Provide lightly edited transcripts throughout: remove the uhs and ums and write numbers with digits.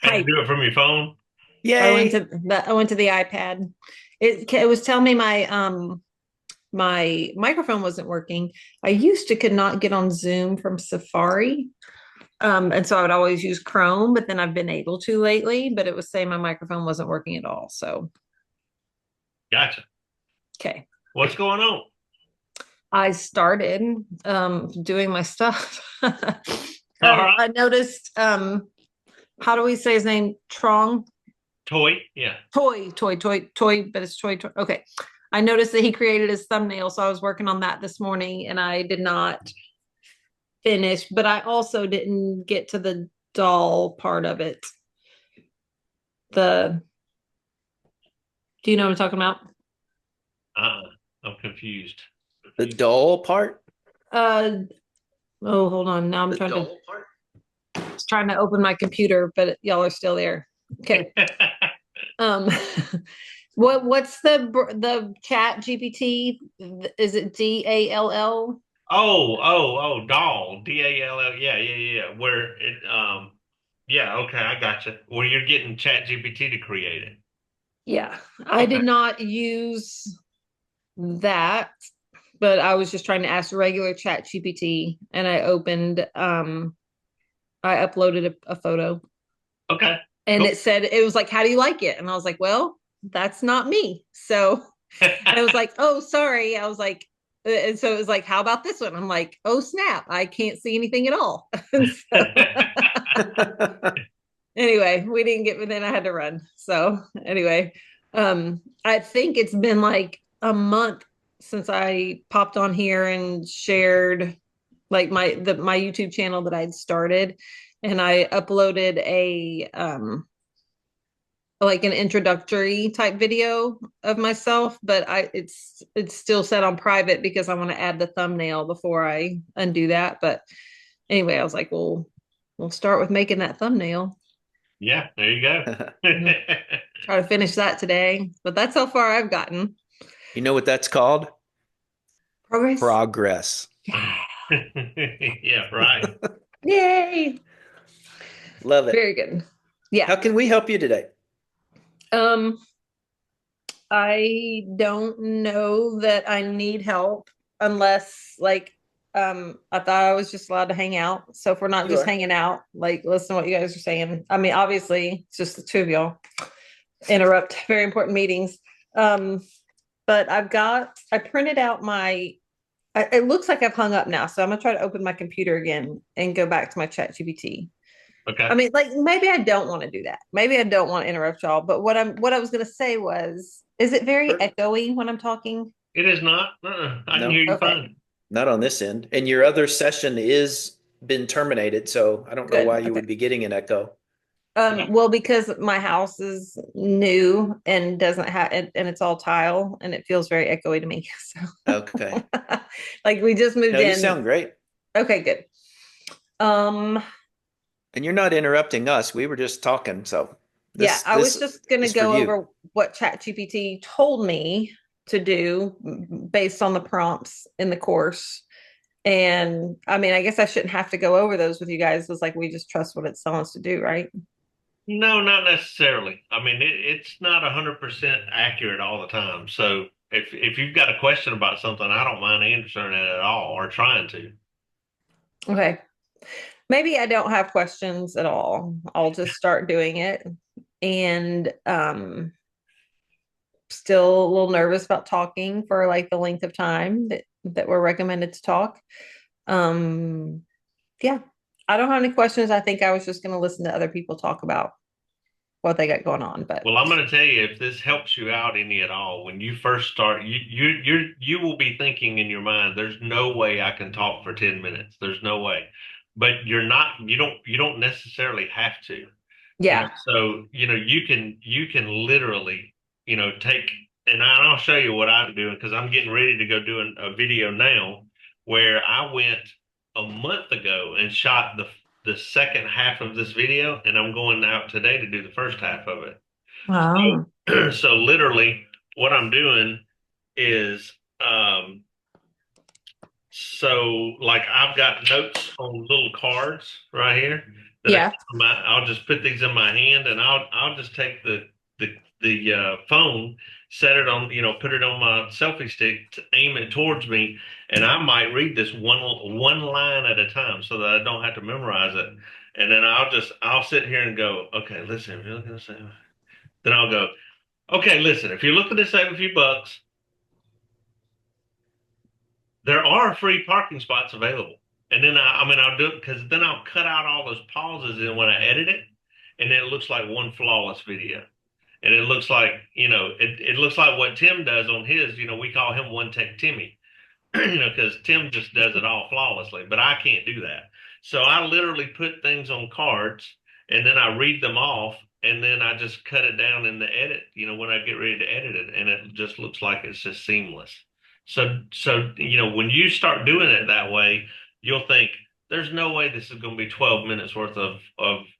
Had to Hi. do it from your phone? Yay. I went to the iPad. It was telling me my microphone wasn't working. I used to could not get on Zoom from Safari. And so I would always use Chrome, but then I've been able to lately, but it was saying my microphone wasn't working at all. So, Gotcha. okay. What's going on? I started doing my stuff. All right. I noticed how do we say his name? Trong? Toy? Yeah. Toy, but it's Toy. Okay. I noticed that he created his thumbnail, so I was working on that this morning and I did not finish, but I also didn't get to the doll part of it. The Do you know what I'm talking about? Uh, I'm confused. The dull part? Uh oh, hold on. Now I'm The dull part? trying to open my computer, but y'all are still there. Okay. Um what's the chat GPT? Is it DALL? Doll. DALL. Yeah, yeah, yeah. Where it, yeah, okay, I gotcha. Where you're getting Chat GPT to create it. Yeah. I Okay. did not use that, but I was just trying to ask regular chat GPT and I uploaded a photo Okay. and Cool. it said, it was like, how do you like it? And I was like, well, that's not me. So I was like, oh, sorry. I was like, and so it was like, how about this one? I'm like, oh, snap. I can't see anything at all. And so anyway, we didn't get, but then I had to run. So anyway, I think it's been like a month since I popped on here and shared like my YouTube channel that I'd started, and I uploaded a like an introductory type video of myself, but it's still set on private because I want to add the thumbnail before I undo that. But anyway, I was like, well, we'll start with making that thumbnail. Yeah, there you go. Mhm. Try to finish that today, but that's how far I've gotten. You know what that's called? Progress. Progress. Yeah, right. Yay. Love it. Very good. Yeah. How can we help you today? Um, I don't know that I need help unless like I thought I was just allowed to hang out. So if we're not You just are. hanging out, like listen to what you guys are saying. I mean, obviously it's just the two of y'all interrupt very important meetings. Um, but I printed out it looks like I've hung up now. So I'm gonna try to open my computer again and go back to my chat GPT. I Okay. mean, like maybe I don't want to do that. Maybe I don't want to interrupt y'all. But what I was gonna say was, is it very Sure. echoey when I'm talking? It is not. I can No, hear you Okay, fine. not on this end. And your other session is been terminated, so I don't know why good. you Okay. would be getting an echo. Yeah. Well, because my house is new and doesn't have and it's all tile and it feels very echoey to me. Okay. So like we just moved No, you in. sound great. Okay, good. Um, And you're not interrupting us. We were just talking, so yeah, this I was this just gonna is for go you. over what ChatGPT told me to do based on the prompts in the course. And I mean, I guess I shouldn't have to go over those with you guys. It's like we just trust what it's telling us to do, right? No, not necessarily. I mean, it's not 100% accurate all the time. So if you've got a question about something, I don't mind answering it at all or trying to. Okay. Maybe I don't have questions at all. I'll just start doing it. And still a little nervous about talking for like the length of time that we're recommended to talk. Um yeah. I don't have any questions. I think I was just going to listen to other people talk about what they got going on, but Well, I'm going to tell you, if this helps you out any at all, when you first start, you will be thinking in your mind, "There's no way I can talk for 10 minutes. There's no way." But you're not. You don't necessarily have to. yeah. So you can literally take, and I'll show you what I'm doing because I'm getting ready to go do a video now where I went a month ago and shot the second half of this video, and I'm going out today to do the first half of it. Oh. So literally what I'm doing is so like I've got notes on little cards right here. that I keep Yeah. in my, I'll just put these in my hand, and I'll just take the phone, set it on, put it on my selfie stick, to aim it towards me, and I might read this one line at a time so that I don't have to memorize it. And then I'll sit here and go, okay, listen, if you're looking to save, then I'll go, okay, listen, if you're looking to save a few bucks, there are free parking spots available. And then I mean, I'll do it because then I'll cut out all those pauses and when I edit it, and then it looks like one flawless video. And it looks like, it looks like what Tim does on his, we call him One Tech Timmy. Because Tim just does it all flawlessly, but I can't do that. So I literally put things on cards and then I read them off and then I just cut it down in the edit, when I get ready to edit it, and it just looks like it's just seamless. So when you start doing it that way, you'll think there's no way this is going to be 12 minutes worth of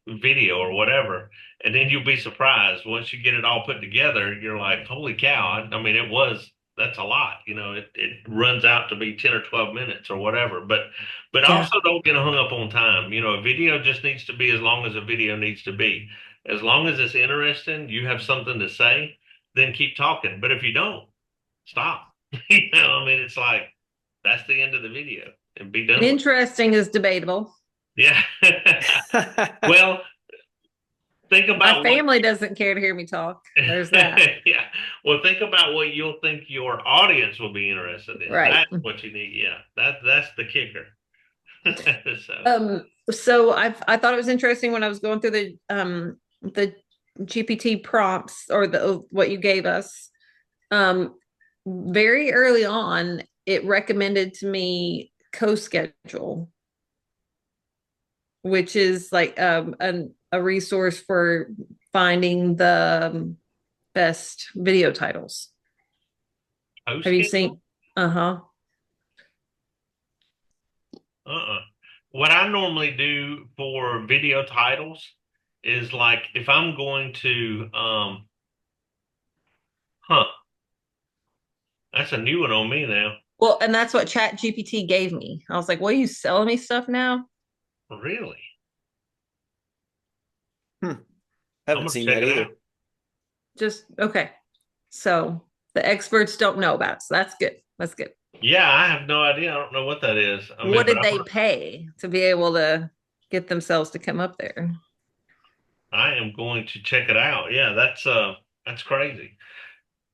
video or whatever. And then you'll be surprised once you get it all put together. You're like, holy cow. I mean, that's a lot. It runs out to be 10 or 12 minutes or whatever. But Yeah. also don't get hung up on time. A video just needs to be as long as a video needs to be. As long as it's interesting, you have something to say, then keep talking. But if you don't, stop. I mean, it's like that's the end of the video and be done with it. Interesting is debatable. Yeah. Well, think My about what family doesn't care to hear me talk. There's that. yeah. Well, think about what you'll think your audience will be interested in. Right. That's what you need. Yeah. That's the kicker. So, So I thought it was interesting when I was going through the GPT prompts or the what you gave us. Very early on, it recommended to me CoSchedule, which is like a resource for finding the best video titles. post Have you schedule? seen? Uh-huh. Uh-uh. What I normally do for video titles is like if I'm going to huh, that's a new one on me now. Well, and that's what Chat GPT gave me. I was like, "What, are you selling me stuff now?" Really? Hmm. I'm Haven't gonna seen check that it either. out. Just okay. So the experts don't know about it. So that's good. That's good. Yeah, I have no idea. I don't know what that is. I mean, What but did they pay to be able to get themselves to come up there? I am going to check it out. Yeah, that's crazy.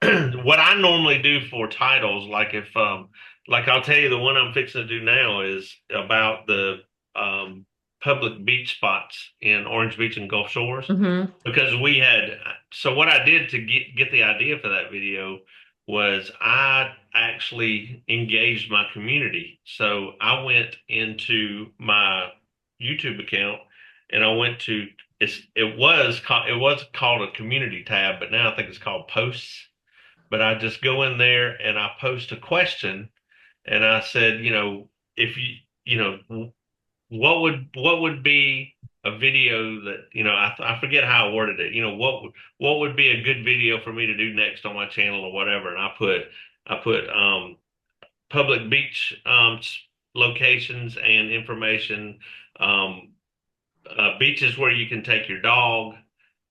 What I normally do for titles, like if like I'll tell you the one I'm fixing to do now is about the um public beach spots in Orange Beach and Gulf Shores Mm-hmm. because we had so what I did to get the idea for that video was I actually engaged my community. So I went into my YouTube account and I went to it was called a community tab, but now I think it's called posts. But I just go in there and I post a question and I said, if what would be a video that, I forget how I worded it, what would be a good video for me to do next on my channel or whatever. And I put public beach locations and information, um, beaches where you can take your dog.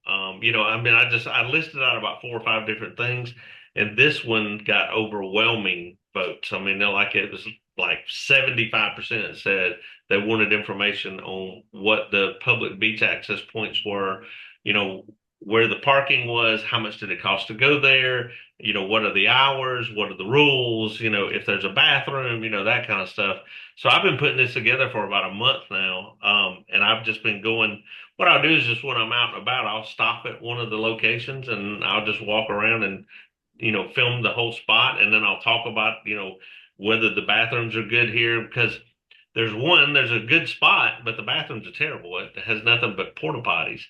I mean, I listed out about 4 or 5 different things, and this one got overwhelming votes. I mean, it was like 75% said they wanted information on what the public beach access points were, you know, where the parking was, how much did it cost to go there, what are the hours, what are the rules, if there's a bathroom, that kind of stuff. So I've been putting this together for about a month now, and I've just been going. What I'll do is just when I'm out and about, I'll stop at one of the locations and I'll just walk around and, film the whole spot. And then I'll talk about, whether the bathrooms are good here because there's a good spot, but the bathrooms are terrible. It has nothing but porta potties.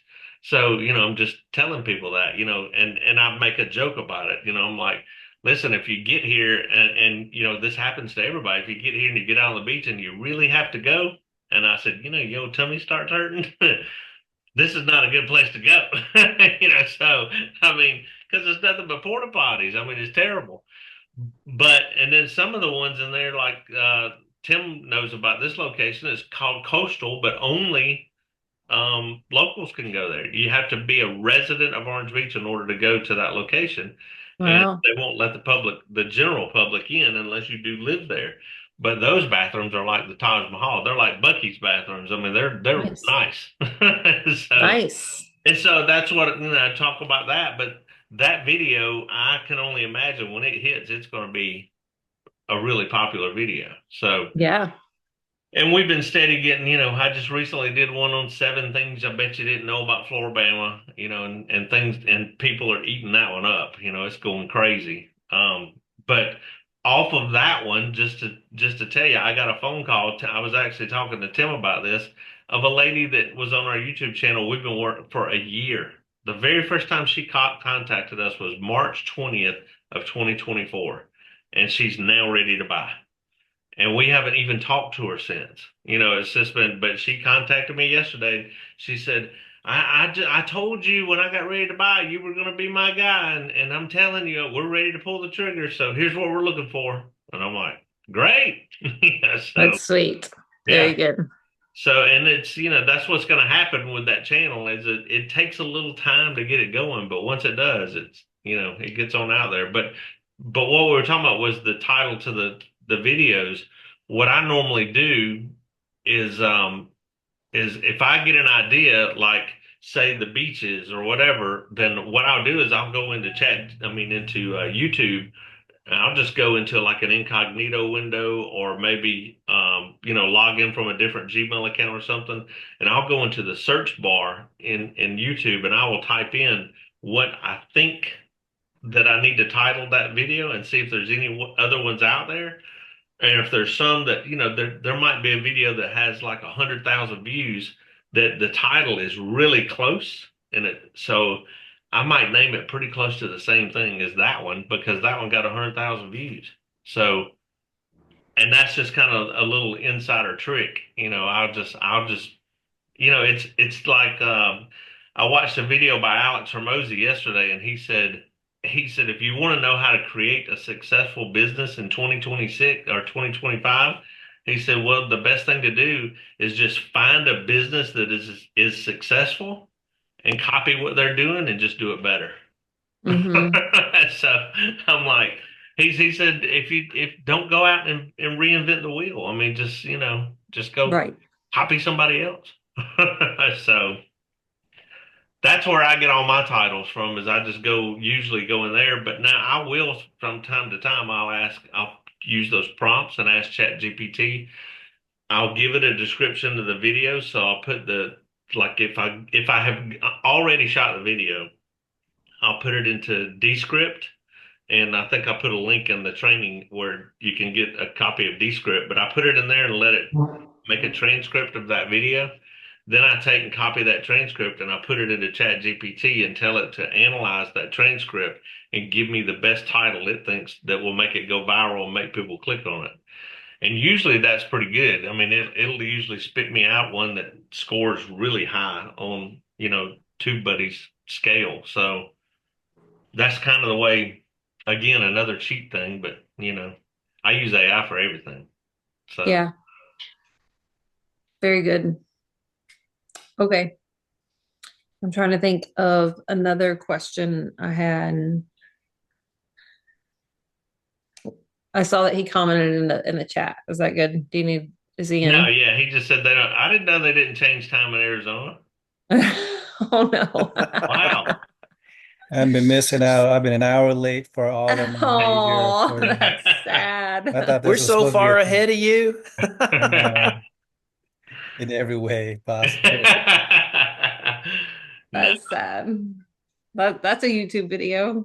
So, I'm just telling people that, and I make a joke about it. I'm like, listen, if you get here and this happens to everybody, if you get here and you get out on the beach and you really have to go, and I said, your tummy starts hurting. This is not a good place to go. So I mean, because it's nothing but porta potties. I mean, it's terrible. And then some of the ones in there, like Tim knows about this location, it's called Coastal, but only locals can go there. You have to be a resident of Orange Beach in order to go to that location, and Wow. they won't let the general public in unless you do live there. But those bathrooms are like the Taj Mahal. They're like Bucky's bathrooms. I mean, they're Nice. nice. So Nice. and so that's what I talk about that. But that video, I can only imagine when it hits, it's going to be a really popular video. So. Yeah. And we've been steady getting, I just recently did one on 7 things I bet you didn't know about Floribama, and things, and people are eating that one up. It's going crazy. But off of that one, just to tell you, I got a phone call. I was actually talking to Tim about this of a lady that was on our YouTube channel. We've been working for a year. The very first time she contacted us was March 20th of 2024, and she's now ready to buy. And we haven't even talked to her since. It's just been, but she contacted me yesterday. She said, I told you when I got ready to buy, you were going to be my guy. And I'm telling you, we're ready to pull the trigger. So here's what we're looking for. And I'm like, great. Yeah, so, That's sweet. Very yeah. good. So, and it's, that's what's going to happen with that channel is it takes a little time to get it going. But once it does, it gets on out there. But what we were talking about was the title to the videos. What I normally do is, is if I get an idea, like say the beaches or whatever, then what I'll do is I'll go into YouTube, and I'll just go into like an incognito window or maybe, log in from a different Gmail account or something. And I'll go into the search bar in YouTube and I will type in what I think that I need to title that video and see if there's any other ones out there. And if there's some that, there might be a video that has like 100,000 views that the title is really close. So I might name it pretty close to the same thing as that one because that one got 100,000 views. So, and that's just kind of a little insider trick. I'll just it's like I watched a video by Alex Hermosi yesterday, and he said if you want to know how to create a successful business in 2026 or 2025, he said, well, the best thing to do is just find a business that is successful and copy what they're doing and just do it better. Hmm. So I'm like, he said, if don't go out and reinvent the wheel. I mean, just go Right. copy somebody else. So that's where I get all my titles from is I just usually go in there. But now I will from time to time, I'll use those prompts and ask Chat GPT. I'll give it a description of the video. So I'll put like if I have already shot the video, I'll put it into Descript. And I think I put a link in the training where you can get a copy of Descript, but I put it in there and let it make a transcript of that video. Then I take and copy that transcript and I put it into Chat GPT and tell it to analyze that transcript and give me the best title it thinks that will make it go viral and make people click on it. And usually that's pretty good. I mean, it'll usually spit me out one that scores really high on, TubeBuddy's scale. So that's kind of the way, again, another cheap thing, but I use AI for everything. So Yeah. Very good. Okay. I'm trying to think of another question I had. I saw that he commented in the chat. Is that good? Do you need, is he no, in? yeah, he just said they don't. I didn't know they didn't change time in Arizona. Oh no. Wow. I've been missing out. I've been an hour late for all of my major Oh, appointments. that's sad. I thought We're this was so supposed to be far ahead of you. in every way possible. No, That's sad. That's a YouTube video.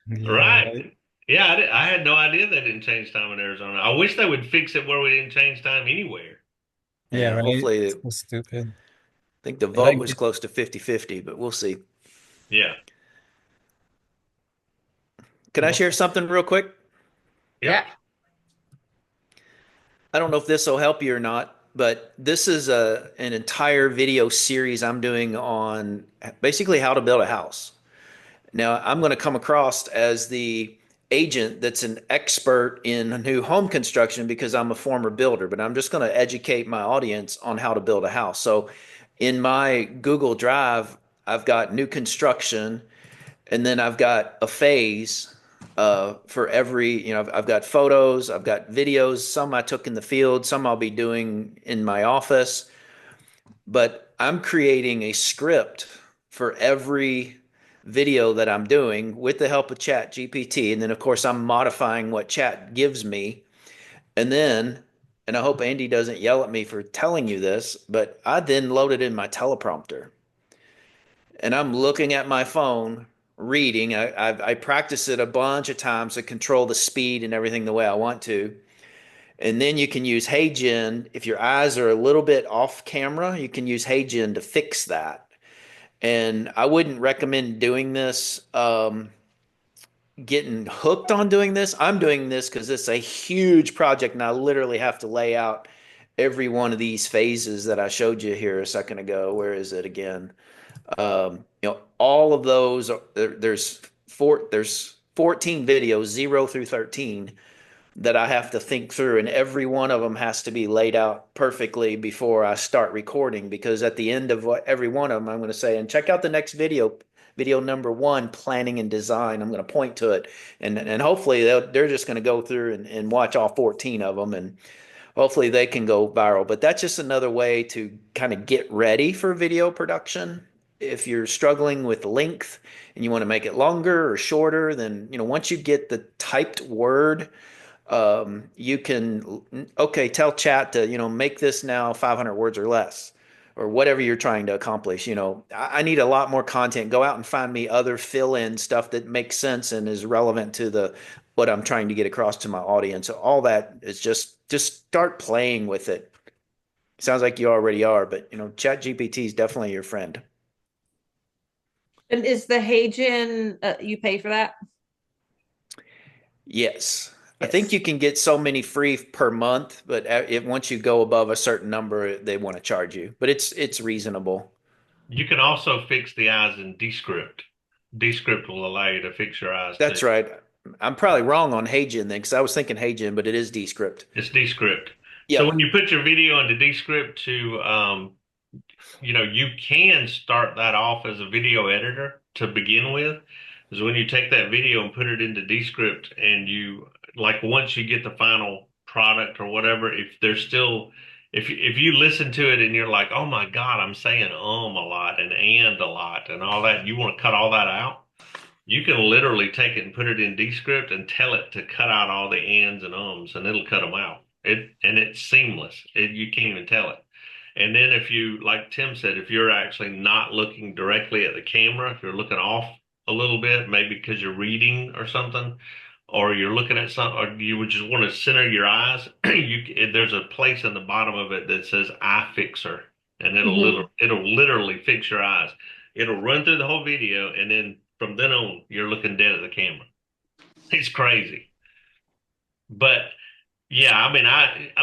Yeah, right. right. Yeah, I had no idea they didn't change time in Arizona. I wish they would fix it where we didn't change time anywhere. Yeah, Yeah, right. hopefully, I So stupid. think the And I vote was get, close to 50-50, but we'll see. Yeah. Can I share something real quick? Yep. Yeah. I don't know if this will help you or not, but this is an entire video series I'm doing on basically how to build a house. Now, I'm going to come across as the agent that's an expert in new home construction because I'm a former builder, but I'm just going to educate my audience on how to build a house. So in my Google Drive, I've got new construction, and then I've got a phase for every, I've got photos, I've got videos, some I took in the field, some I'll be doing in my office, but I'm creating a script for every video that I'm doing with the help of Chat GPT. And then, of course, I'm modifying what Chat gives me. And then, and I hope Andy doesn't yell at me for telling you this, but I then load it in my teleprompter. And I'm looking at my phone, reading. I practice it a bunch of times to control the speed and everything the way I want to. And then you can use HeyGen. If your eyes are a little bit off camera, you can use HeyGen to fix that. And I wouldn't recommend doing this, getting hooked on doing this. I'm doing this because it's a huge project and I literally have to lay out every one of these phases that I showed you here a second ago. Where is it again? All of those there's 14 videos, 0 through 13, that I have to think through, and every one of them has to be laid out perfectly before I start recording. Because at the end of every one of them, I'm going to say, and check out the next video number 1, planning and design. I'm going to point to it, and hopefully they're just going to go through and watch all 14 of them, and hopefully they can go viral. But that's just another way to kind of get ready for video production. If you're struggling with length and you want to make it longer or shorter, then once you get the typed word, you can, okay, tell chat to, make this now 500 words or less, or whatever you're trying to accomplish. I need a lot more content. Go out and find me other fill-in stuff that makes sense and is relevant to the what I'm trying to get across to my audience. All that is just start playing with it. Sounds like you already are, but chat GPT is definitely your friend. And is the Hagen, you pay for that? Yes. I think Yes. you can get so many free per month, but if once you go above a certain number, they want to charge you. But it's reasonable. You can also fix the eyes in Descript. Descript will allow you to fix your eyes too. That's right. I'm probably wrong on HeyGen then, because I was thinking HeyGen, but it is Descript. It's Descript. So when Yep. you put your video into Descript to you can start that off as a video editor to begin with. Is when you take that video and put it into Descript, and you, like, once you get the final product or whatever, if there's still, if you listen to it and you're like, oh my God, I'm saying a lot and a lot and all that, you want to cut all that out. You can literally take it and put it in Descript and tell it to cut out all the ands and ums, and it'll cut them out. It's seamless. You can't even tell it. And then if you, like Tim said, if you're actually not looking directly at the camera, if you're looking off a little bit, maybe because you're reading or something, or you're looking at something, or you would just want to center your eyes, there's a place in the bottom of it that says "Eye Fixer," and Mhm. it'll literally fix your eyes. It'll run through the whole video, and then from then on, you're looking dead at the camera. It's crazy, but yeah, I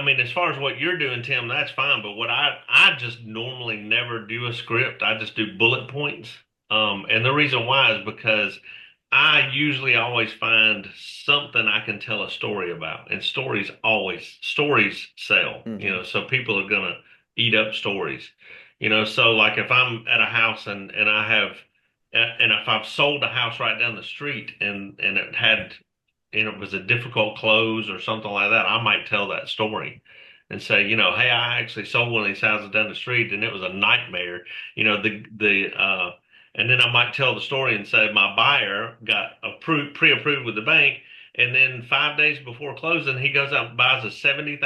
mean, as far as what you're doing, Tim, that's fine. But what I just normally never do a script. I just do bullet points. And the reason why is because I usually always find something I can tell a story about, and stories sell. Hmm. So people are gonna eat up stories. So like if I'm at a house and I have, and if I've sold a house right down the street and it had, it was a difficult close or something like that, I might tell that story and say, hey, I actually sold one of these houses down the street and it was a nightmare. And then I might tell the story and say my buyer got approved, pre-approved with the bank, and then 5 days before closing, he goes out and buys a $70,000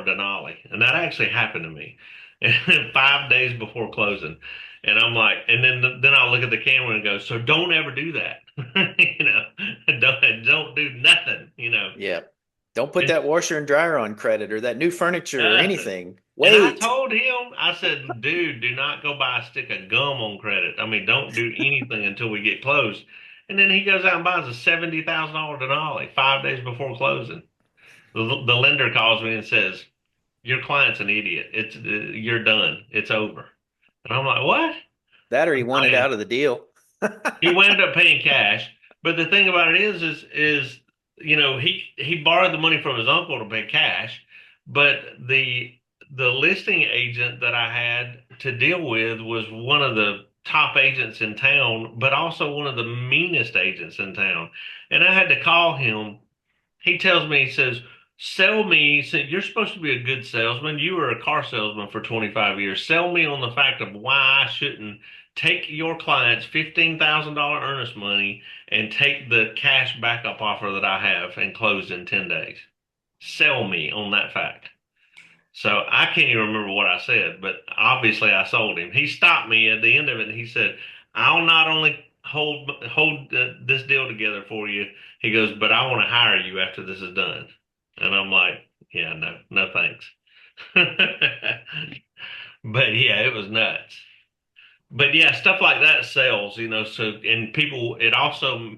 Denali, and that actually happened to me. And 5 days before closing, and I'm like, and then I'll look at the camera and go, so don't ever do that. Don't do nothing. Yeah. Don't put It's that washer and dryer on credit or that new furniture or nothing. anything. And I Wait. told him, I said, dude, do not go buy a stick of gum on credit. I mean, don't do anything until we get closed. And then he goes out and buys a $70,000 Denali 5 days before closing. The lender calls me and says, your client's an idiot. You're done. It's over. And I'm like, what? That or he wanted out of the deal. He wound up paying cash. But the thing about it is he borrowed the money from his uncle to pay cash, but the listing agent that I had to deal with was one of the top agents in town, but also one of the meanest agents in town. And I had to call him. He tells me, he says, sell me. He said, you're supposed to be a good salesman. You were a car salesman for 25 years. Sell me on the fact of why I shouldn't take your client's $15,000 earnest money and take the cash backup offer that I have and close in 10 days. Sell me on that fact. So I can't even remember what I said, but obviously I sold him. He stopped me at the end of it and he said, I'll not only hold this deal together for you. He goes, but I want to hire you after this is done. And I'm like, yeah, no, no thanks. But yeah, it was nuts. But yeah, stuff like that sells, so and people it also,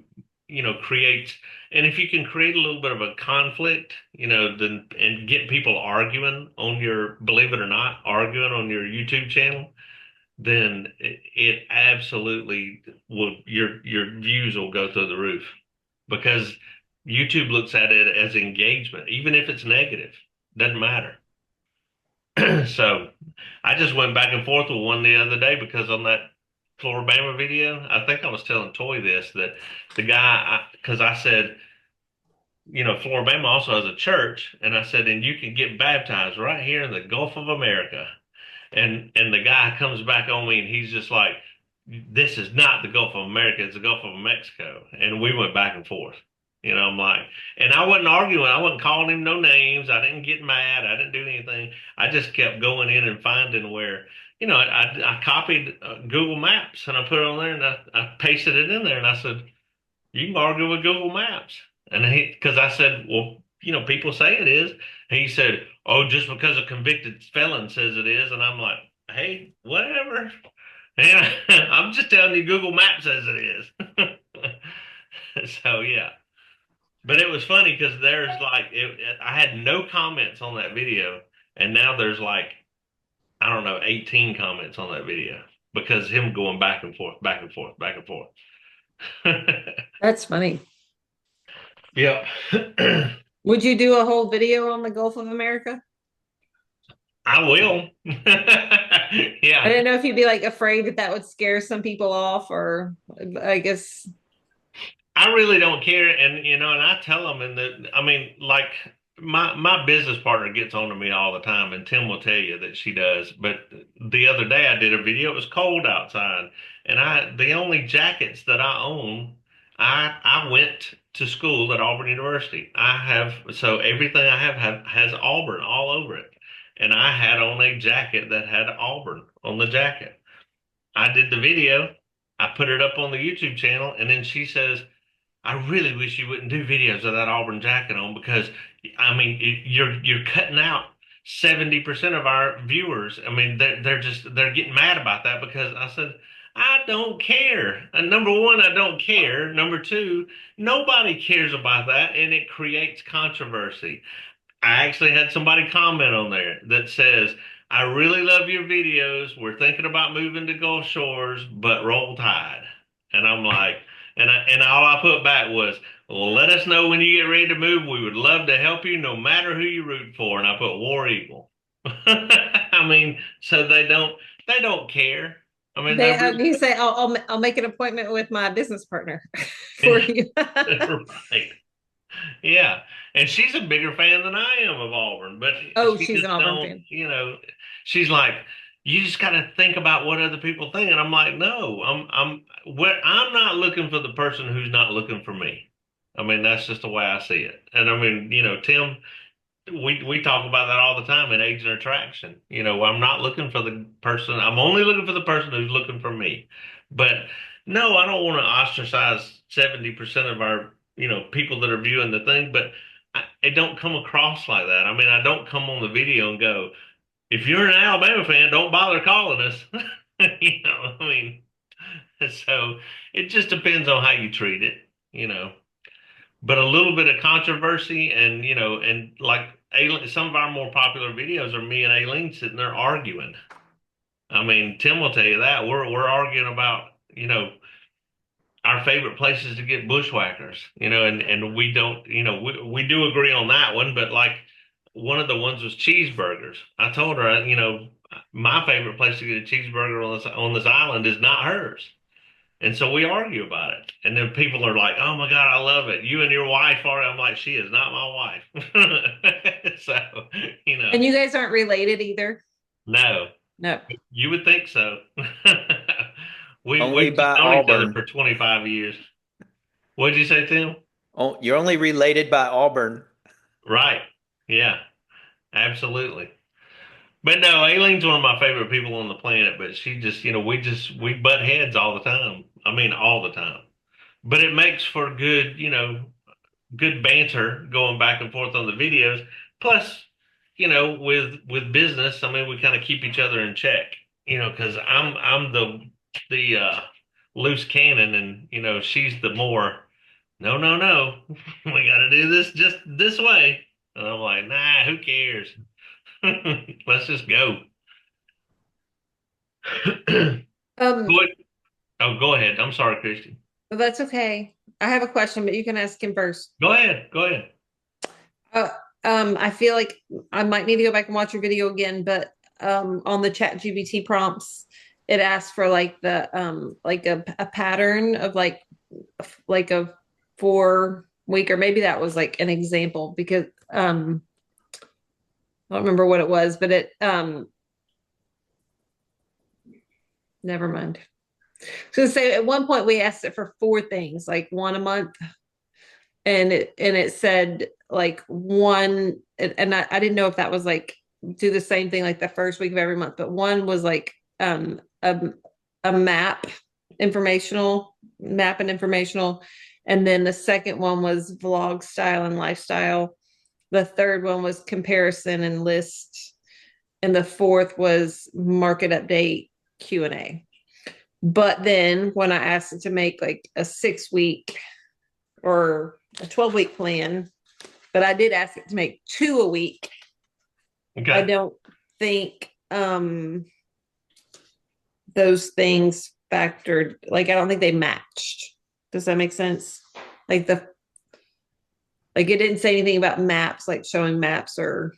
creates and if you can create a little bit of a conflict, then and get people arguing on your, believe it or not, arguing on your YouTube channel, then it absolutely will your views will go through the roof because YouTube looks at it as engagement, even if it's negative, doesn't matter. So I just went back and forth with one the other day because on that Floribama video, I think I was telling Toy this that the guy, because I said, Floribama also has a church, and I said, and you can get baptized right here in the Gulf of America. And the guy comes back on me and he's just like, this is not the Gulf of America, it's the Gulf of Mexico. And we went back and forth. I'm like, and I wasn't arguing, I wasn't calling him no names, I didn't get mad, I didn't do anything. I just kept going in and finding where, I copied Google Maps and I put it on there and I pasted it in there and I said, you can argue with Google Maps. And because I said, well, people say it is. And he said, oh, just because a convicted felon says it is. And I'm like, hey, whatever. And I'm just telling you, Google Maps says it is. So, yeah. But it was funny because there's like, I had no comments on that video. And now there's like, I don't know, 18 comments on that video because him going back and forth, back and forth, back and forth. That's funny. Yep. Would you do a whole video on the Gulf of America? I will. I Yeah. didn't know if you'd be like afraid that that would scare some people off, or I guess. I really don't care. And I tell them, I mean, like my business partner gets on to me all the time, and Tim will tell you that she does. But the other day I did a video, it was cold outside, and the only jackets that I own, I went to school at Auburn University. So everything I has Auburn all over it. And I had on a jacket that had Auburn on the jacket. I did the video, I put it up on the YouTube channel, and then she says, I really wish you wouldn't do videos with that Auburn jacket on because I mean you're cutting out 70% of our viewers. I mean they're getting mad about that because I said I don't care. And number one, I don't care. Number two, nobody cares about that and it creates controversy. I actually had somebody comment on there that says, I really love your videos. We're thinking about moving to Gulf Shores, but roll tide. And I'm like, and all I put back was, well, let us know when you get ready to move. We would love to help you no matter who you root for. And I put War Eagle. I mean, so they don't care. I mean, They, you say, I'll make an appointment with my business partner for you. right. Yeah, and she's a bigger fan than I am of Auburn, but Oh, she she's an just Auburn don't, fan. she's like, you just got to think about what other people think, and I'm like, no, I'm not looking for the person who's not looking for me. I mean, that's just the way I see it, and I mean, Tim, we talk about that all the time in agent attraction. I'm not looking for the person. I'm only looking for the person who's looking for me. But no, I don't want to ostracize 70% of our, people that are viewing the thing. But it don't come across like that. I mean, I don't come on the video and go, if you're an Alabama fan, don't bother calling us. I mean, so it just depends on how you treat it. You know but a little bit of controversy and like Aileen, some of our more popular videos are me and Aileen sitting there arguing. I mean, Tim will tell you that we're arguing about, our favorite places to get bushwhackers, and we don't, we do agree on that one, but like one of the ones was cheeseburgers. I told her, my favorite place to get a cheeseburger on this island is not hers. And so we argue about it. And then people are like, oh my God, I love it. You and your wife are. I'm like, she is not my wife. So, you know, And you guys aren't related either? no, No. you would think so. Only We've just by known each other Auburn. for 25 years. What did you say, Tim? Oh, you're only related by Auburn. Right. Yeah, absolutely. But no, Aileen's one of my favorite people on the planet, but she just, we butt heads all the time. I mean, all the time. But it makes for good, good banter going back and forth on the videos. Plus, with business, I mean, we kind of keep each other in check, because I'm the loose cannon, and she's the more no, no, no, we got to do this just this way, and I'm like, nah, who cares? Let's just go. Um, What? Oh, go ahead. I'm sorry, Christian. that's okay. I have a question, but you can ask him first. Go ahead. Go ahead. Uh, I feel like I might need to go back and watch your video again, but on the chat GBT prompts, it asks for like the like a pattern of like a 4 week, or maybe that was like an example because I don't remember what it was, but it never mind. So say at one point we asked it for 4 things, like one a month, and it said like one, and I didn't know if that was like do the same thing like the first week of every month, but one was like a map and informational, and then the second one was vlog style and lifestyle. The third one was comparison and list, and the fourth was market update Q&A. But then when I asked it to make like a 6 week or a 12-week plan, but I did ask it to make 2 a week. I Okay. don't think those things factored, like I don't think they matched. Does that make sense? Like it didn't say anything about maps, like showing maps or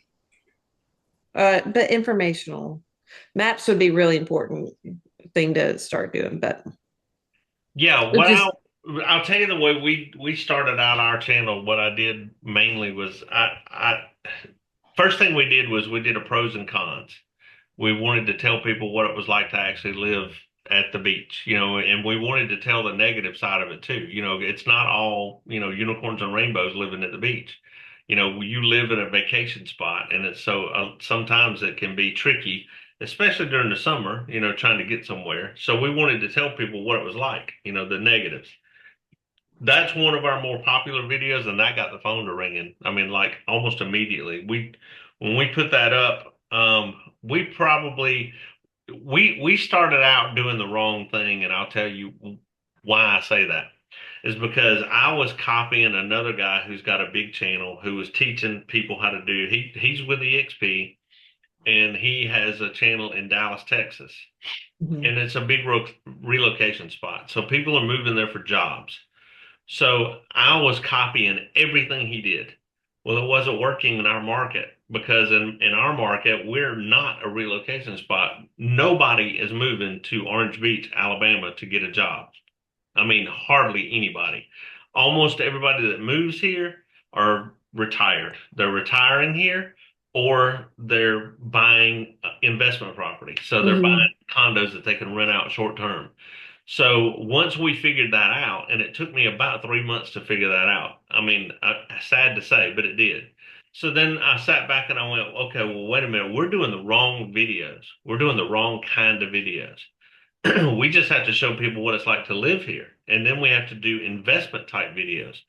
but informational. Maps would be really important thing to start doing, but Yeah. it just I'll tell you the way we started out our channel. What I did mainly was I first thing we did was we did a pros and cons. We wanted to tell people what it was like to actually live at the beach, and we wanted to tell the negative side of it too. It's not all, unicorns and rainbows living at the beach. You live in a vacation spot, and it's so sometimes it can be tricky, especially during the summer, trying to get somewhere. So we wanted to tell people what it was like, the negatives. That's one of our more popular videos, and that got the phone to ringing. I mean, like almost immediately. When we put that up, we probably we started out doing the wrong thing, and I'll tell you why I say that is because I was copying another guy who's got a big channel who was teaching people how to do. He's with EXP, and he has a channel in Dallas, Texas, Mhm. and it's a big relocation spot. So people are moving there for jobs. So I was copying everything he did. Well, it wasn't working in our market because in our market, we're not a relocation spot. Nobody is moving to Orange Beach, Alabama to get a job. I mean, hardly anybody. Almost everybody that moves here are retired. They're retiring here or they're buying investment property. So they're buying Mhm. condos that they can rent out short term. So once we figured that out, and it took me about 3 months to figure that out. I mean, sad to say, but it did. So then I sat back and I went, okay, well, wait a minute. We're doing the wrong videos. We're doing the wrong kind of videos. We just have to show people what it's like to live here. And then we have to do investment type videos.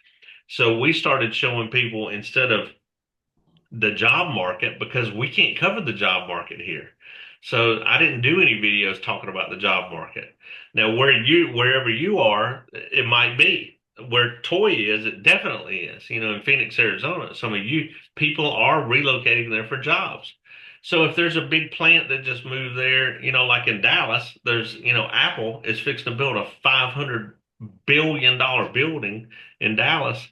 So we started showing people instead of the job market because we can't cover the job market here. So I didn't do any videos talking about the job market. Now, wherever you are, it might be. Where Toy is, it definitely is. In Phoenix, Arizona, some of you people are relocating there for jobs. So if there's a big plant that just moved there, like in Dallas, there's, Apple is fixing to build a $500 billion building in Dallas.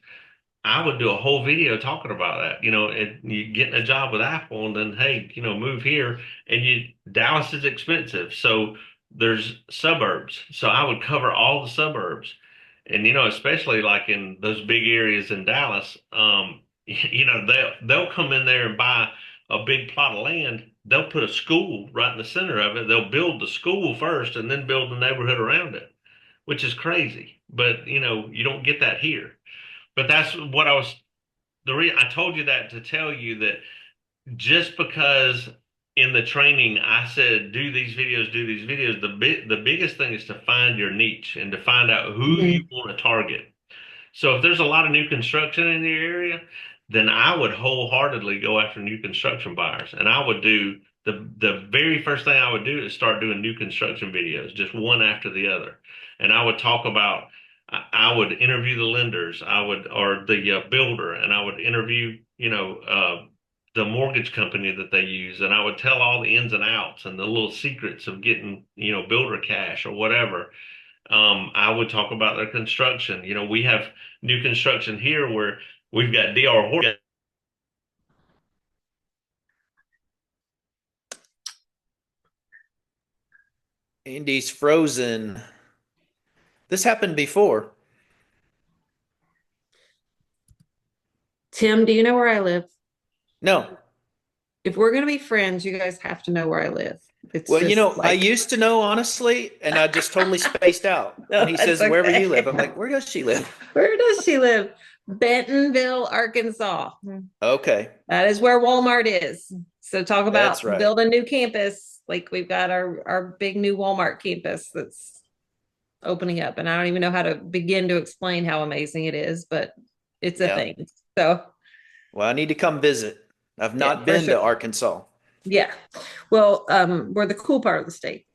I would do a whole video talking about that. And you getting a job with Apple, and then hey, move here, and Dallas is expensive, so there's suburbs. So I would cover all the suburbs, and especially like in those big areas in Dallas, they'll come in there and buy a big plot of land. They'll put a school right in the center of it. They'll build the school first, and then build the neighborhood around it, which is crazy. But you don't get that here. But that's what I told you that to tell you that just because in the training I said do these videos, the biggest thing is to find your niche and to find out who you Mhm. want to target. So if there's a lot of new construction in your area, then I would wholeheartedly go after new construction buyers. And I would do the very first thing I would do is start doing new construction videos, just one after the other. And I would talk about, I would interview the lenders, or the builder, and I would interview, the mortgage company that they use, and I would tell all the ins and outs and the little secrets of getting, builder cash or whatever. I would talk about their construction. We have new construction here where we've got DR Horton. Andy's frozen. This happened before. Tim, do you know where I live? No. If we're going to be friends, you guys have to know where I live. It's Well, just I like, used to know honestly, and I just totally spaced out. When no, he that's says, wherever you live, okay. I'm like, where does she live? Where does she live? Bentonville, Arkansas. Okay, That is where Walmart is. So talk that's about right. build a new campus. Like we've got our big new Walmart campus that's opening up. And I don't even know how to begin to explain how amazing it is, but it's a Yeah. thing. So Well, I need to come visit. I've yeah, not for been sure. to Arkansas. Yeah. Well, we're the cool part of the state.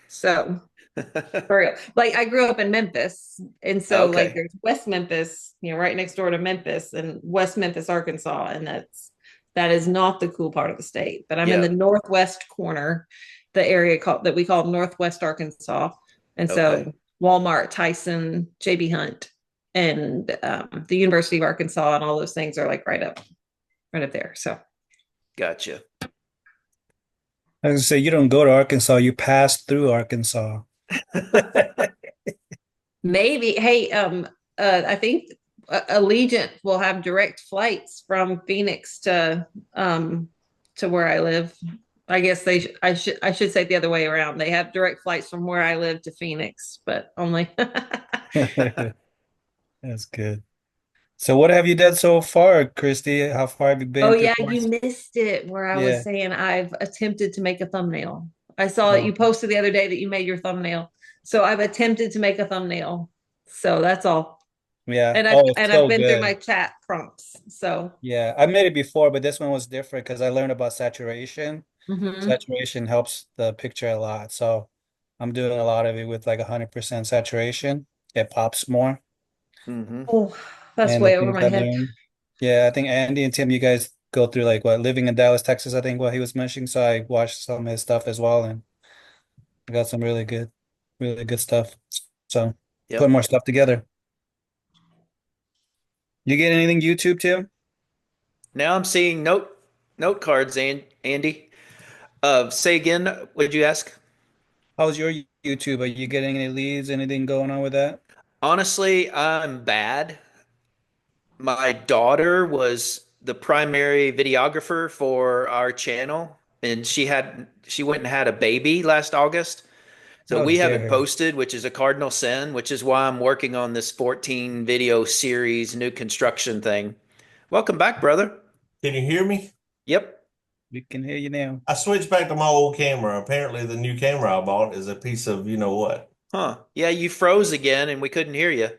So for real. Like I grew up in Memphis. And so like Okay. there's West Memphis, right next door to Memphis and West Memphis, Arkansas. And that is not the cool part of the state. But I'm in the Yep. northwest corner, the area that we call Northwest Arkansas. And Okay. so Walmart, Tyson, JB Hunt, and the University of Arkansas and all those things are like right up there. So Gotcha. I was gonna say you don't go to Arkansas, you pass through Arkansas. maybe, hey, I think Allegiant will have direct flights from Phoenix to where I live. I guess I should say it the other way around. They have direct flights from where I live to Phoenix, but only. That's good. So what have you done so far, Christy? How far have you Oh been through yeah, course? you missed it where I was Yeah. saying I've attempted to make a thumbnail. I saw that you Oh, posted the other day that you made your thumbnail. So I've attempted to make a thumbnail. So that's all. yeah. And I've Oh, it's and I've so been through my good. chat prompts. So Yeah, I made it before, but this one was different because I learned about saturation. mhm. Saturation helps the picture a lot. So I'm doing a lot of it with like 100% saturation. It pops more. Hmm. Oh, that's And the way over things my I head. learned. Yeah, I think Andy and Tim, you guys go through like what, living in Dallas, Texas, I think what he was mentioning. So I watched some of his stuff as well, and I got some really good stuff. So put Yep. more stuff together. You get anything YouTube, Tim? Now I'm seeing note cards, Andy. Say again, what did you ask? How's your YouTube? Are you getting any leads? Anything going on with that? Honestly, I'm bad. My daughter was the primary videographer for our channel, and she went and had a baby last August. So How we dare haven't her. posted, which is a cardinal sin, which is why I'm working on this 14 video series, new construction thing. Welcome back, brother. Can you hear me? Yep. We can hear you now. I switched back to my old camera. Apparently, the new camera I bought is a piece of you know what. Huh. Yeah, you froze again and we couldn't hear you.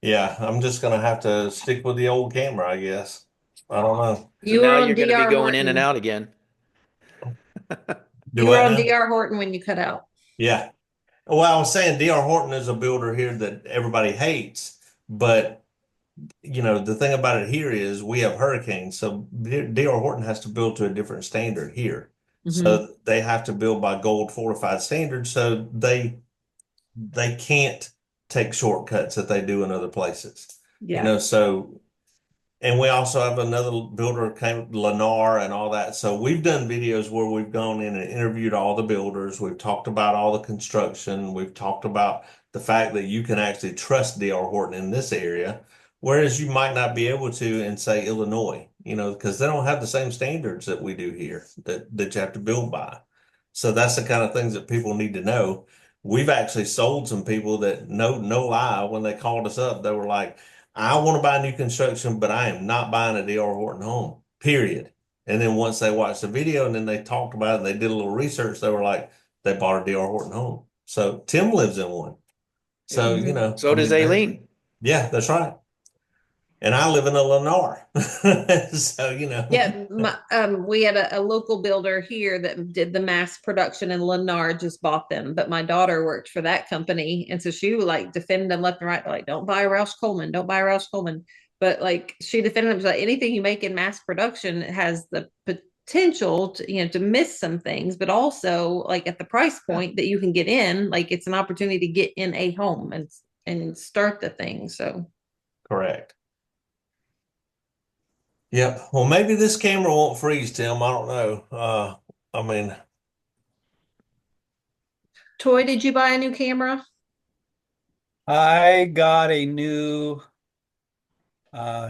Yeah, I'm just gonna have to stick with the old camera, I guess. I don't know. So You were now on you're going to be DR going in and Horton. out again. Do You were what on now? DR Horton when you cut out. Yeah. Well, I was saying D.R. Horton is a builder here that everybody hates, but the thing about it here is we have hurricanes, so D.R. Horton has to build to a different standard here. Hmm. So they have to build by gold fortified standards, so they can't take shortcuts that they do in other places. Yeah. So, and we also have another builder came, Lennar and all that. So we've done videos where we've gone in and interviewed all the builders. We've talked about all the construction. We've talked about the fact that you can actually trust D.R. Horton in this area, whereas you might not be able to in, say, Illinois, because they don't have the same standards that we do here that you have to build by. So that's the kind of things that people need to know. We've actually sold some people that no lie, when they called us up, they were like, I want to buy new construction, but I am not buying a D.R. Horton home, period. And then once they watched the video and then they talked about it and they did a little research, they were like, they bought a D.R. Horton home. So Tim lives in one. Yep. So, Mhm. So I does mean, Aileen. yeah, that's right. And I live in a Lennar. So, Yeah, we had a local builder here that did the mass production, and Lennar just bought them. But my daughter worked for that company, and so she would like defend them left and right, like, don't buy Roush Coleman, don't buy Roush Coleman. But like she defended them, like anything you make in mass production has the potential to, to miss some things, but also like at the price point that you can get in, like it's an opportunity to get in a home and start the thing. So correct. Yep. Well, maybe this camera won't freeze, Tim. I don't know. I mean, Toy, did you buy a new camera? I got a new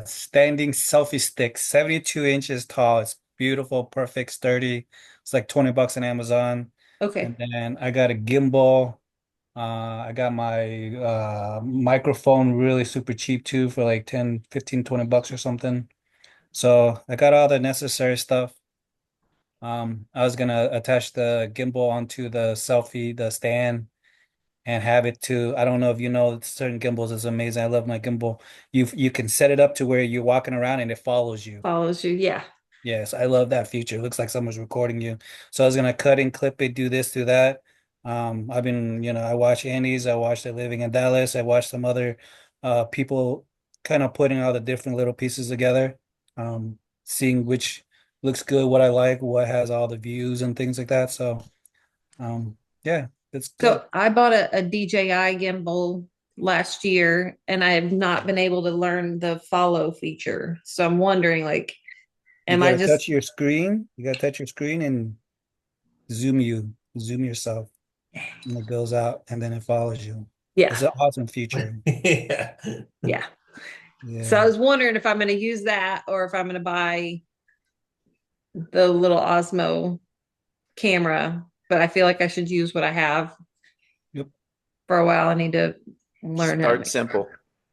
standing selfie stick, 72 inches tall. It's beautiful, perfect, sturdy. It's like 20 bucks on Amazon. And Okay. then I got a gimbal. I got my microphone really super cheap too for like 10, 15, 20 bucks or something. So I got all the necessary stuff. I was gonna attach the gimbal onto the stand, and have it to, I don't know if you know, certain gimbals is amazing. I love my gimbal. You can set it up to where you're walking around and it follows you. Follows you. Yeah. Yes, I love that feature. It looks like someone's recording you. So I was gonna cut and clip it, do this, do that. I've been, I watch Andy's, I watched the Living in Dallas, I watched some other people kind of putting all the different little pieces together, seeing which looks good, what I like, what has all the views and things like that. So yeah, it's good. So I bought a DJI gimbal last year and I have not been able to learn the follow feature. So I'm wondering, like, You am I gotta just, touch your screen. You gotta touch your screen and zoom yourself, and it goes out and then it follows you. yeah, It's an awesome feature. yeah. yeah. So I Yeah. was wondering if I'm going to use that or if I'm going to buy the little Osmo camera, but I feel like I should use what I have Yep. for a while. I need to learn how to Start make. simple.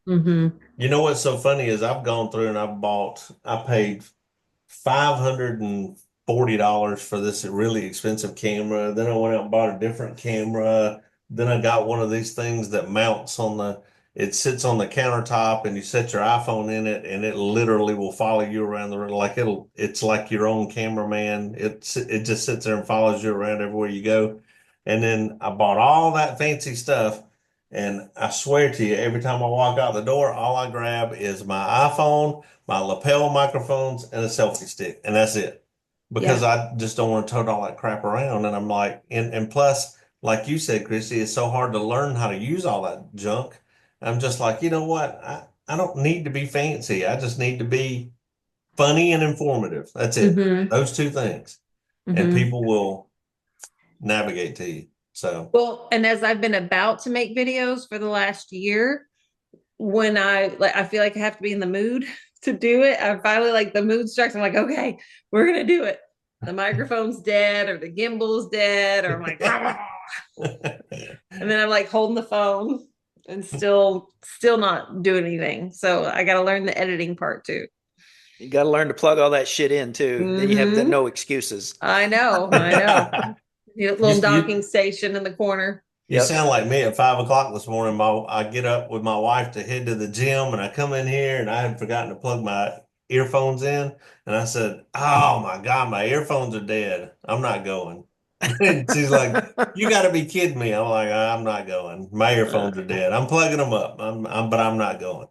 Mm-hmm. You know what's so funny is I've gone through and I paid $540 for this really expensive camera. Then I went out and bought a different camera. Then I got one of these things that mounts it sits on the countertop and you set your iPhone in it and it literally will follow you around the room. It's like your own cameraman. It just sits there and follows you around everywhere you go. And then I bought all that fancy stuff. And I swear to you, every time I walk out the door, all I grab is my iPhone, my lapel microphones, and a selfie stick, and that's it. Because Yeah. I just don't want to tote all that crap around. And I'm like, and plus, like you said, Chrissy, it's so hard to learn how to use all that junk. I'm just like, you know what? I don't need to be fancy. I just need to be funny and informative. That's it. Mm-hmm. Those two things. And Mm-hmm. people will navigate to you. So, Well, and as I've been about to make videos for the last year, when I feel like I have to be in the mood to do it. I finally like the mood strikes. I'm like, okay, we're gonna do it. The microphone's dead or the gimbal's dead, or I'm like, "Rah." And then I'm like holding the phone and still not doing anything. So I gotta learn the editing part too. You got to learn to plug all that shit in too. Then you have Mm-hmm. no excuses. I know. Need a little docking you station in the corner. You Yep. sound like me at 5 o'clock this morning. I get up with my wife to head to the gym, and I come in here and I had forgotten to plug my earphones in. And I said, "Oh my God, my earphones are dead. I'm not going." And she's like, "You got to be kidding me." I'm like, "I'm not going. My earphones are dead. I'm plugging them up. But I'm not going."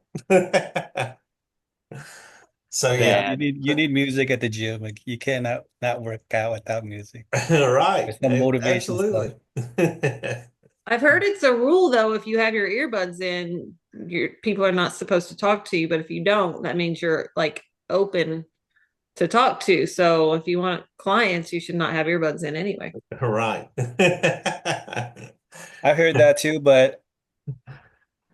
So Yeah, yeah, Bad. you need music at the gym. Like you cannot not work out without music. right, There's some motivation stuff. absolutely. I've heard it's a rule though, if you have your earbuds in, your people are not supposed to talk to you, but if you don't, that means you're like open to talk to. So if you want clients, you should not have earbuds in anyway. Right. I heard that too, but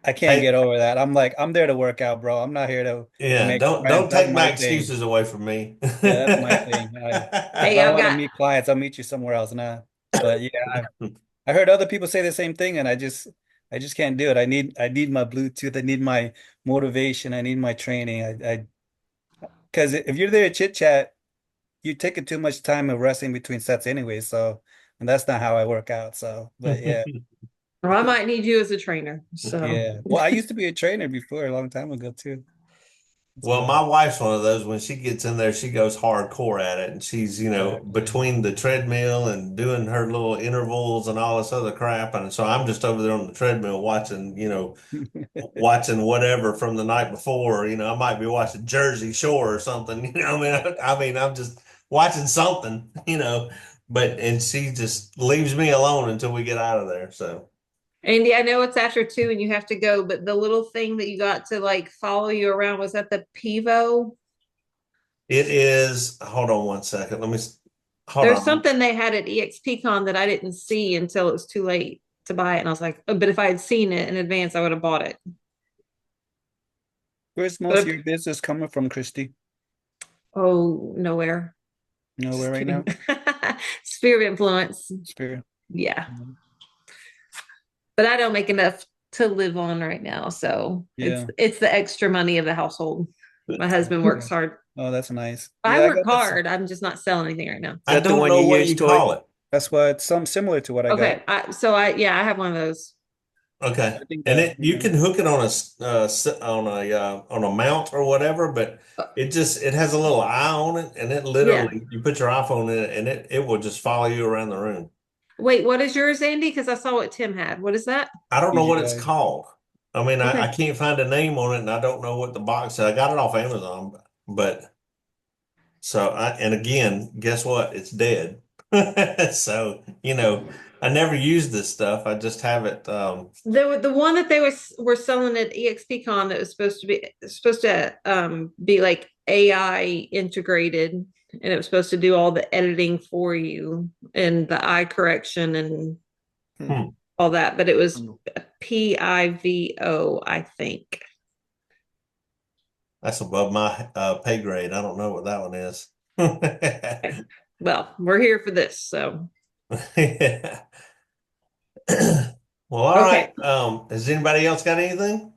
I can't Hey, get over that. I'm like, I'm there to work out, bro. I'm not here to yeah, make friends. don't That's take my my thing. excuses away from me. Yeah, that's my thing. If Hey, I I've want to got meet clients, I'll meet you somewhere else now. But yeah, I heard other people say the same thing, and I just can't do it. I need my Bluetooth. I need my motivation. I need my training. Because if you're there to chit chat, you're taking too much time of resting between sets anyway. So, and that's not how I work out. So, but yeah, or I might need you as a trainer. So yeah. Well, I used to be a trainer before a long time ago too. Well, So, my wife's one of those, when she gets in there, she goes hardcore at it. And she's, exactly. between the treadmill and doing her little intervals and all this other crap. And so I'm just over there on the treadmill watching, watching whatever from the night before. I might be watching Jersey Shore or something. I'm just watching something, and she just leaves me alone until we get out of there. So Andy, I know it's after 2 and you have to go, but the little thing that you got to like follow you around, was that the Pivo? it is, hold on one second. Hold There's on. something they had at EXPCon that I didn't see until it was too late to buy it. And I was like, oh, but if I had seen it in advance, I would have bought it. Where's most of But your business coming from, Christy? oh, nowhere. Nowhere Just right kidding. now? Sphere of influence. Spirit. Yeah. But I don't make enough to live on right now. So it's Yeah. it's the extra money of the household. My husband Okay. works hard. Oh, that's nice. I Yeah, I work got this. hard. I'm just not selling anything right now. Is I that the don't one know you what use, you Toy? call it. That's what some similar to what I got. Okay. I have one of those. Okay. I think And that, you can hook it on a mount or whatever, but it has a little eye on it, and it Yeah. literally, you put your iPhone in it and it will just follow you around the room. Wait, what is yours, Andy? Because I saw what Tim had. What is that? I don't know what it's DJI. called. I mean, I Okay. can't find a name on it, and I don't know what the box is. I got it off Amazon, but and again, guess what? It's dead. So, I never use this stuff. I just have it. The one that they were selling at EXPCon that was supposed to be like AI integrated, and it was supposed to do all the editing for you and the eye correction and Hmm. Hmm, all that, but it was Pivo, I think. that's above my pay grade. I don't know what that one is. Okay. Well, we're here for this, so Yeah. Well, all right. okay. Has anybody else got anything?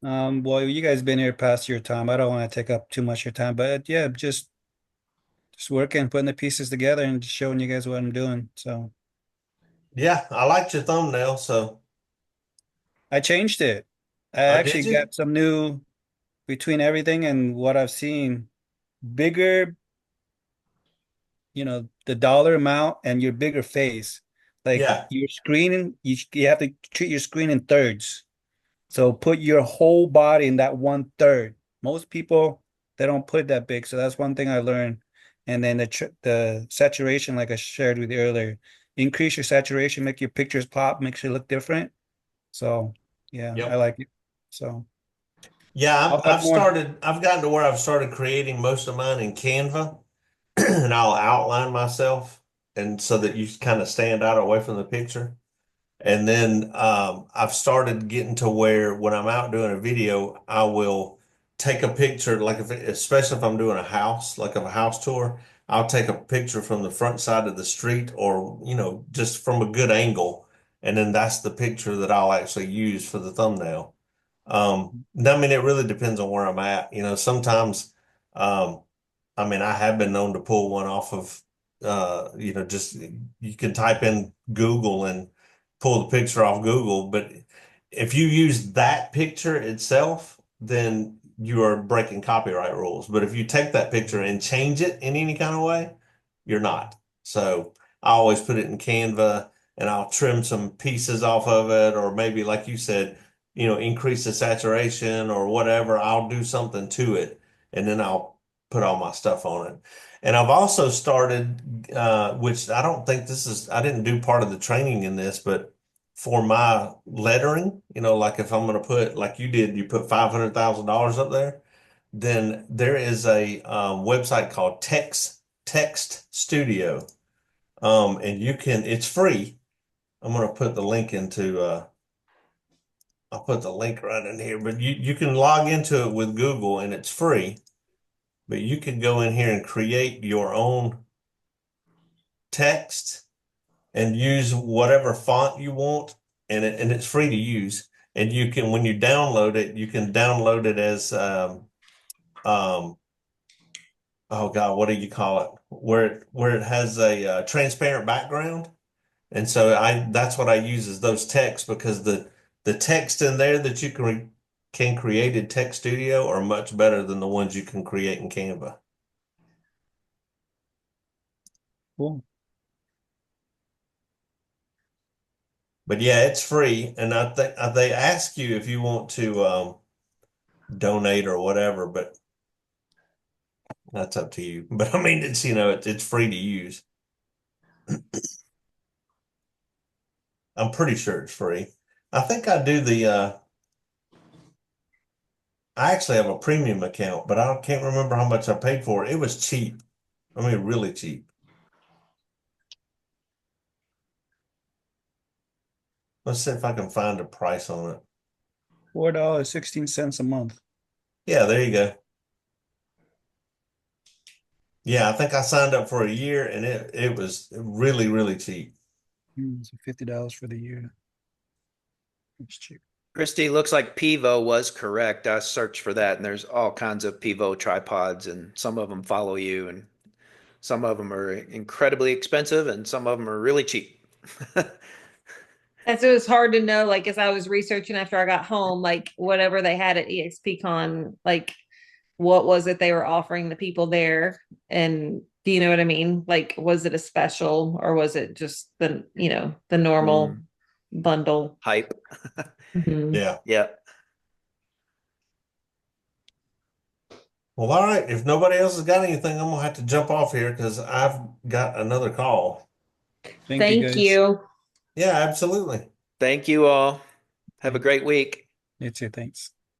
Well, you guys been here past your time. I don't want to take up too much of your time, but yeah, just working, putting the pieces together and just showing you guys what I'm doing. So Yeah, I liked your thumbnail. So, I changed it. I did actually you? got some new between everything and what I've seen, bigger, the dollar amount and your bigger face. Like Yeah. your screen, you have to treat your screen in thirds. So put your whole body in that one third. Most people they don't put it that big. So that's one thing I learned. And then the saturation, like I shared with you earlier, increase your saturation, make your pictures pop, makes it look different. So yeah, I Yep. like it. So Yeah, I'll have more. I've gotten to where I've started creating most of mine in Canva, and I'll outline myself, and so that you kind of stand out away from the picture. And then I've started getting to where when I'm out doing a video, I will take a picture, like especially if I'm doing a house, like of a house tour, I'll take a picture from the front side of the street or, just from a good angle. And then that's the picture that I'll actually use for the thumbnail. I mean, it really depends on where I'm at. Sometimes, um, I mean, I have been known to pull one off of, just you can type in Google and pull the picture off Google. But if you use that picture itself, then you are breaking copyright rules. But if you take that picture and change it in any kind of way, you're not. So I always put it in Canva and I'll trim some pieces off of it, or maybe like you said, increase the saturation or whatever. I'll do something to it and then I'll put all my stuff on it. And I've also started, which I don't think this is, I didn't do part of the training in this, but for my lettering, like if I'm going to put, like you did, you put $500,000 up there, then there is a website called Text Studio. And it's free. I'm going to put the link I'll put the link right in here, but you can log into it with Google and it's free, but you can go in here and create your own text and use whatever font you want, and it's free to use. And you can, when you download it, you can download it as um, oh God, what do you call it? Where it has a transparent background. And so that's what I use is those texts because the text in there that you can create in Text Studio are much better than the ones you can create in Canva. Cool. But yeah, it's free, and I think they ask you if you want to donate or whatever, but that's up to you. But I mean, it's free to use. I'm pretty sure it's free. I think I do I actually have a premium account, but I can't remember how much I paid for it. It was cheap. I mean, really cheap. Let's see if I can find a price on it. $4.16 a month. Yeah, there you go. Yeah, I think I signed up for a year and it was really, really cheap. So $50 for the year. It's cheap. Christy, looks like Pivo was correct. I searched for that, and there's all kinds of Pivo tripods, and some of them follow you, and some of them are incredibly expensive, and some of them are really cheap. And so it's hard to know, like, as I was researching after I got home, like, whatever they had at EXPCon, like, what was it they were offering the people there? And do you know what I mean? Like, was it a special or was it just the normal bundle? Hype. Mhm. Yeah. Yeah. Well, all right. If nobody else has got anything, I'm gonna have to jump off here because I've got another call. Thank you, Thank guys. you. Yeah, absolutely. Thank you all. Have a great week. You too. Thanks.